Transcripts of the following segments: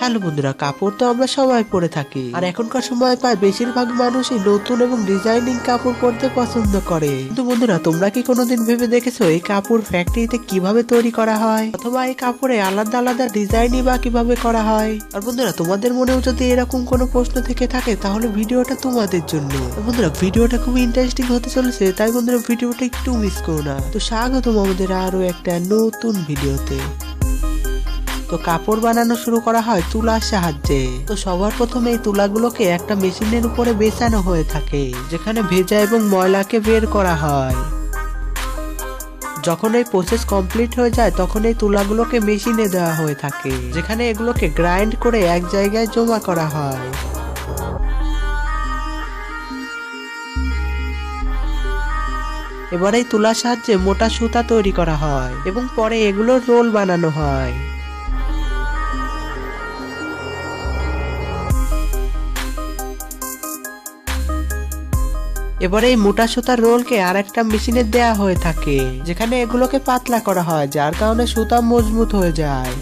Hello বন্ধুরা, কাপড় তো আমরা সবাই পরে থাকি, আর এখনকার সময় প্রায় বেশিরভাগ মানুষই নতুন এবং ডিজাইনিং কাপড় পরতে পছন্দ করে। কিন্তু বন্ধুরা, তোমরা কি কোনোদিন ভেবে দেখেছো এই কাপড় ফ্যাক্টরিতে কিভাবে তৈরি করা হয়, অথবা এই কাপড়ে আলাদা আলাদা ডিজাইনই বা কিভাবে করা হয়? আর বন্ধুরা, তোমাদের মনেও যদি এরকম কোনো প্রশ্ন থেকে থাকে তাহলে ভিডিওটা তোমাদের জন্য। বন্ধুরা, ভিডিওটা খুবই ইন্টারেস্টিং হতে চলেছে, তাই বন্ধুরা ভিডিওটা একটু মিস করো না। তো স্বাগতম আমাদের আরো একটা নতুন ভিডিওতে। তো কাপড় বানানো শুরু করা হয় তুলার সাহায্যে। তো সবার প্রথমে এই তুলাগুলোকে একটা মেশিনের উপরে বেছানো হয়ে থাকে, যেখানে ভেজা এবং ময়লাকে বের করা হয়। যখন এই প্রসেস কমপ্লিট হয়ে যায় তখন এই তুলাগুলোকে মেশিনে দেওয়া হয়ে থাকে, যেখানে এগুলোকে গ্রাইন্ড করে এক জায়গায় জমা করা হয়। এবার এই তুলার সাহায্যে মোটা সুতা তৈরি করা হয় এবং পরে এগুলোর রোল বানানো হয়। এবারে এই মোটা সুতার রোলকে আর একটা মেশিনে দেয়া হয়ে থাকে, যেখানে এগুলোকে পাতলা করা হয়, যার কারণে সুতা মজবুত হয়ে যায়।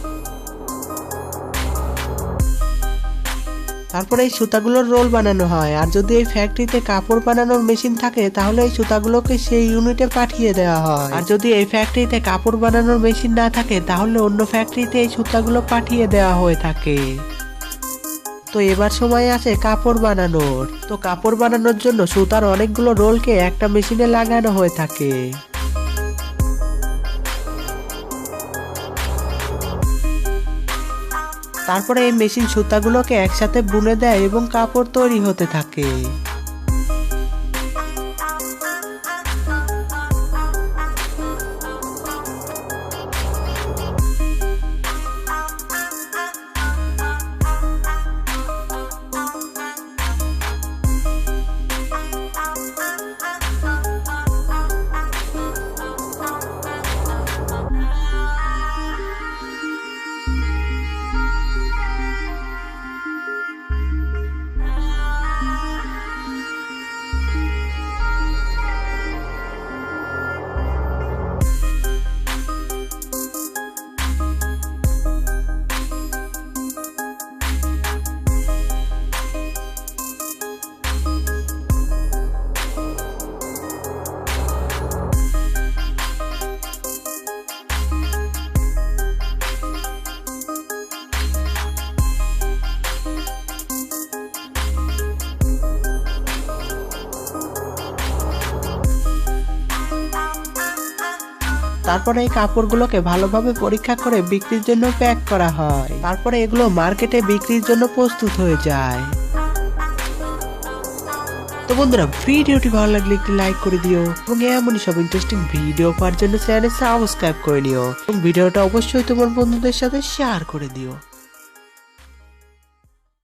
তারপরে এই সুতাগুলোর রোল বানানো হয়। আর যদি এই ফ্যাক্টরিতে কাপড় বানানোর মেশিন থাকে তাহলে এই সুতাগুলোকে সেই ইউনিটে পাঠিয়ে দেওয়া হয়। আর যদি এই ফ্যাক্টরিতে কাপড় বানানোর মেশিন না থাকে তাহলে অন্য ফ্যাক্টরিতে এই সুতাগুলো পাঠিয়ে দেওয়া হয়ে থাকে। তো এবার সময় আছে কাপড় বানানোর। তো কাপড় বানানোর জন্য সুতার অনেকগুলো রোলকে একটা মেশিনে লাগানো হয়ে থাকে। তারপরে এই মেশিন সুতাগুলোকে একসাথে বুনে দেয় এবং কাপড় তৈরি হতে থাকে। তারপরে এই কাপড়গুলোকে ভালোভাবে পরীক্ষা করে বিক্রির জন্য প্যাক করা হয়। তারপরে এগুলো মার্কেটে বিক্রির জন্য প্রস্তুত হয়ে যায়। তো বন্ধুরা, ভিডিওটি ভালো লাগলে একটি লাইক করে দিও এবং এমনই সব ইন্টারেস্টিং ভিডিও পাওয়ার জন্য চ্যানেল সাবস্ক্রাইব করে নিও এবং ভিডিওটা অবশ্যই তোমার বন্ধুদের সাথে শেয়ার করে দিও।